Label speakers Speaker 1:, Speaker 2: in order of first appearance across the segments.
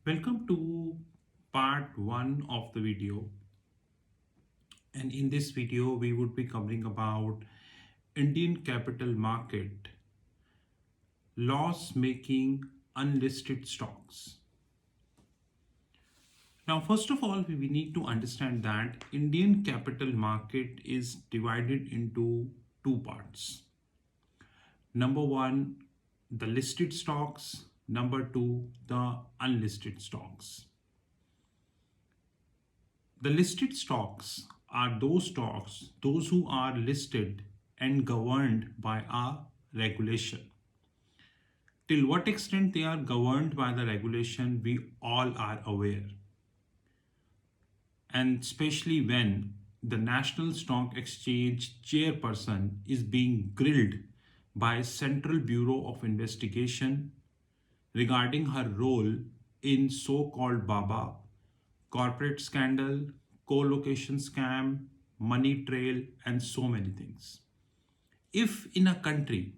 Speaker 1: Welcome to part 1 of the video, and in this video we would be covering about Indian capital market loss making unlisted stocks. Now first of all we need to understand that Indian capital market is divided into two parts. Number 1, the listed stocks. Number 2, the unlisted stocks. The listed stocks are those who are listed and governed by a regulation. Till what extent they are governed by the regulation, we all are aware. And especially when the National Stock Exchange chairperson is being grilled by Central Bureau of Investigation regarding her role in so-called BABA, corporate scandal, co-location scam, money trail, and so many things. If in a country,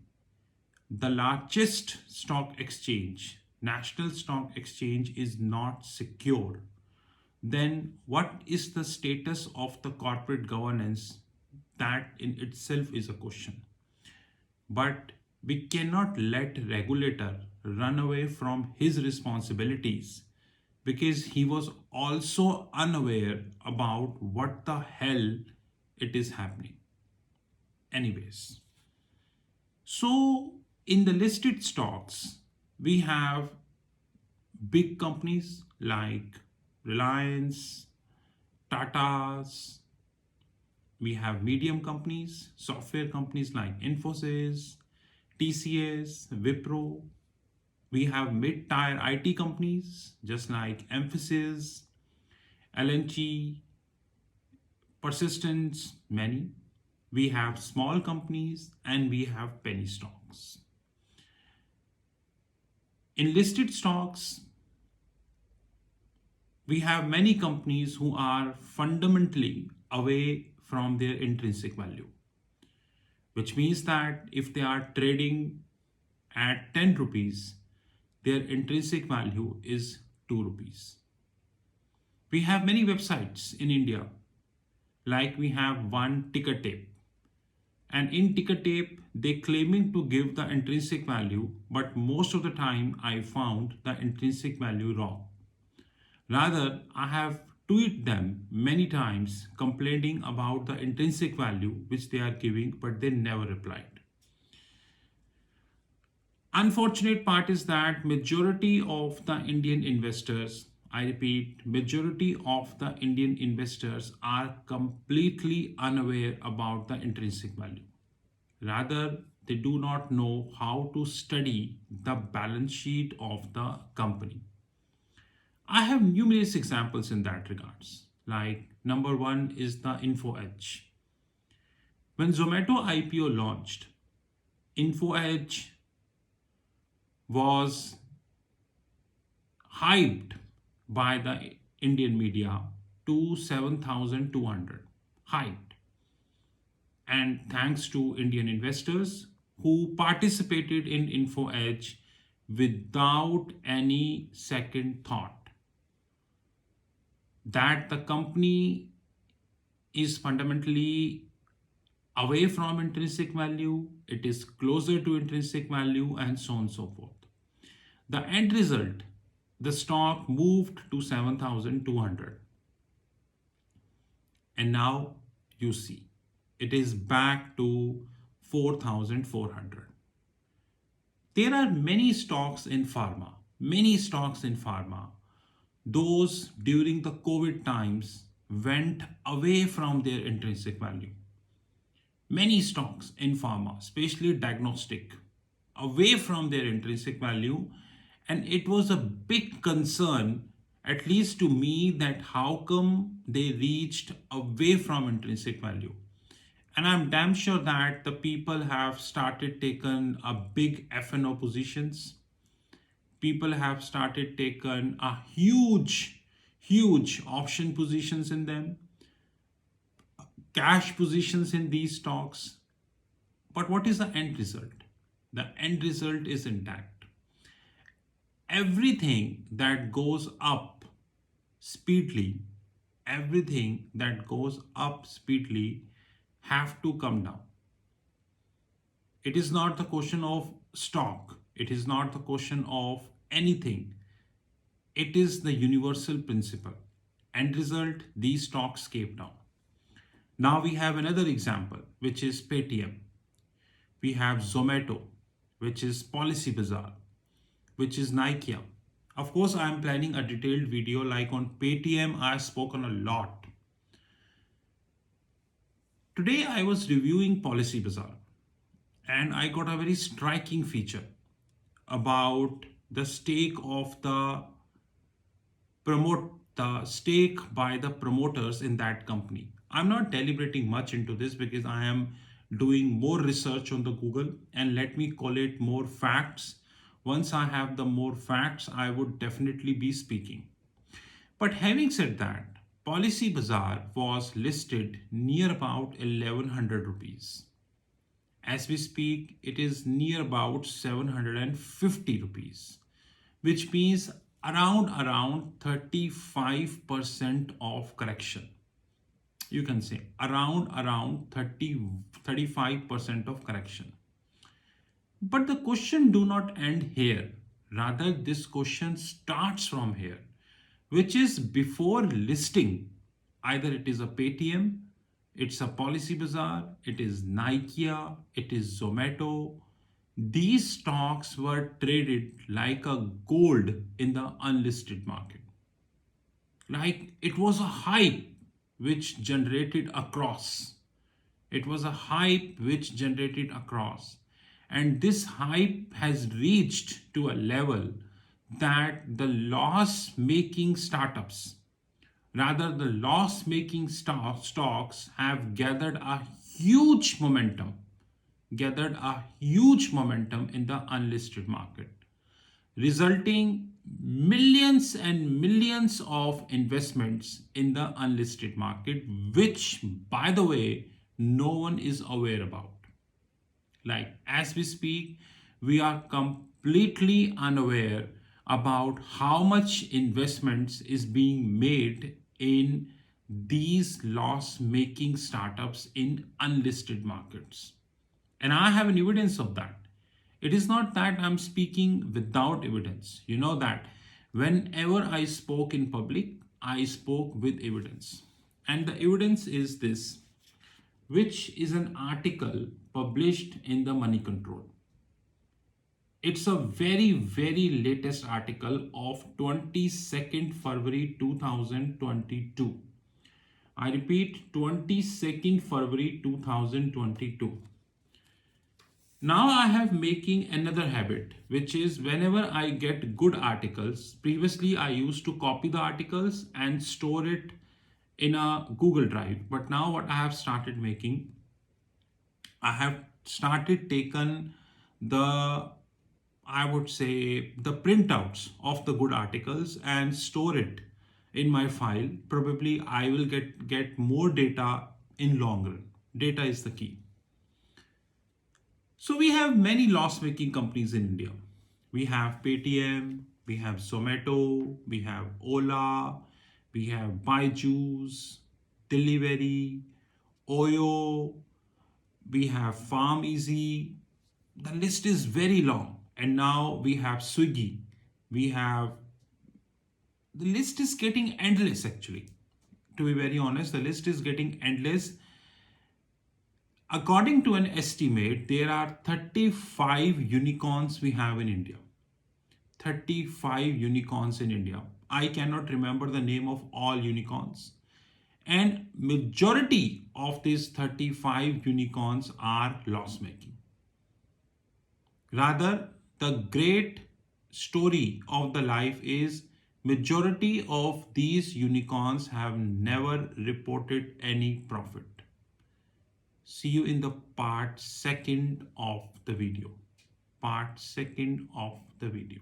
Speaker 1: the largest stock exchange, National Stock Exchange, is not secure, then what is the status of the corporate governance? That in itself is a question. But we cannot let regulator run away from his responsibilities because he was also unaware about what the hell it is happening. Anyways, so in the listed stocks, we have big companies like Reliance, Tata's, we have medium companies, software companies like Infosys, TCS, Wipro. We have mid-tier IT companies just like Emphasis, LNG, Persistence, many. We have small companies and we have penny stocks. In listed stocks, we have many companies who are fundamentally away from their intrinsic value, which means that if they are trading at 10 rupees, their intrinsic value is 2 rupees. We have many websites in India, like we have one Ticker Tape. And in Ticker Tape, they claiming to give the intrinsic value, but most of the time I found the intrinsic value wrong. Rather, I have tweeted them many times complaining about the intrinsic value which they are giving, but they never replied. Unfortunate part is that majority of the Indian investors, I repeat, majority of the Indian investors are completely unaware about the intrinsic value. Rather, they do not know how to study the balance sheet of the company. I have numerous examples in that regards. Like number 1 is the Info Edge. When Zomato IPO launched, Info Edge was hyped by the Indian media to 7,200. Hyped. And thanks to Indian investors who participated in Info Edge without any second thought that the company is fundamentally away from intrinsic value, it is closer to intrinsic value, and so on and so forth. The end result, the stock moved to 7,200. And now you see, it is back to 4,400. There are many stocks in pharma. Those during the COVID times went away from their intrinsic value. Many stocks in pharma, especially diagnostic, away from their intrinsic value. And it was a big concern, at least to me, that how come they reached away from intrinsic value. And I'm damn sure that the people have started taken a big FNO positions. People have started taken a huge option positions in them, cash positions in these stocks. But what is the end result? The end result is intact. everything that goes up speedily, everything that goes up speedily have to come down. It is not the question of stock. It is not the question of anything. It is the universal principle. End result, these stocks came down. Now we have another example, which is Paytm. We have Zomato, which is Policy Bazaar, which is Nike. Of course, I am planning a detailed video like on Paytm. I have spoken a lot. Today I was reviewing Policy Bazaar and I got a very striking feature about the stake of the stake by the promoters in that company. I'm not deliberating much into this because I am doing more research on the Google, and let me collate more facts. Once I have the more facts, I would definitely be speaking. But having said that, Policy Bazaar was listed near about 1100 rupees. As we speak, it is near about 750 rupees, which means around 35% of correction. You can say around 35% of correction. But the question do not end here. Rather, this question starts from here, which is before listing. Either it is a Paytm, it's a Policy Bazaar, it is Nike, it is Zomato. These stocks were traded like a gold in the unlisted market. Like it was a hype which generated across. It was a hype which generated across. And this hype has reached to a level that the loss making startups, rather the loss making stocks, have gathered a huge momentum in the unlisted market, resulting millions and millions of investments in the unlisted market, which, by the way, no one is aware about. Like as we speak, we are completely unaware about how much investments is being made in these loss making startups in unlisted markets. And I have an evidence of that. It is not that I'm speaking without evidence. You know that whenever I spoke in public, I spoke with evidence. And the evidence is this, which is an article published in the Money Control. It's a very latest article of 22nd February 2022. I repeat, 22nd February 2022. Now I have making another habit, which is whenever I get good articles, previously I used to copy the articles and store it in a Google Drive. But now what I have started making, I have started taken the, I would say, the printouts of the good articles and store it in my file. Probably I will get more data in long run. Data is the key. So we have many loss-making companies in India. We have Paytm, we have Zomato, we have Ola, we have Byju's, Delivery, Oyo, we have Farm Easy. The list is very long. And now we have Swiggy. The list is getting endless actually. To be very honest, the list is getting endless. According to an estimate, there are 35 unicorns we have in India. 35 unicorns in India. I cannot remember the name of all unicorns. And majority of these 35 unicorns are loss making. Rather, the great story of the life is majority of these unicorns have never reported any profit. See you in the part second of the video. Part second of the video.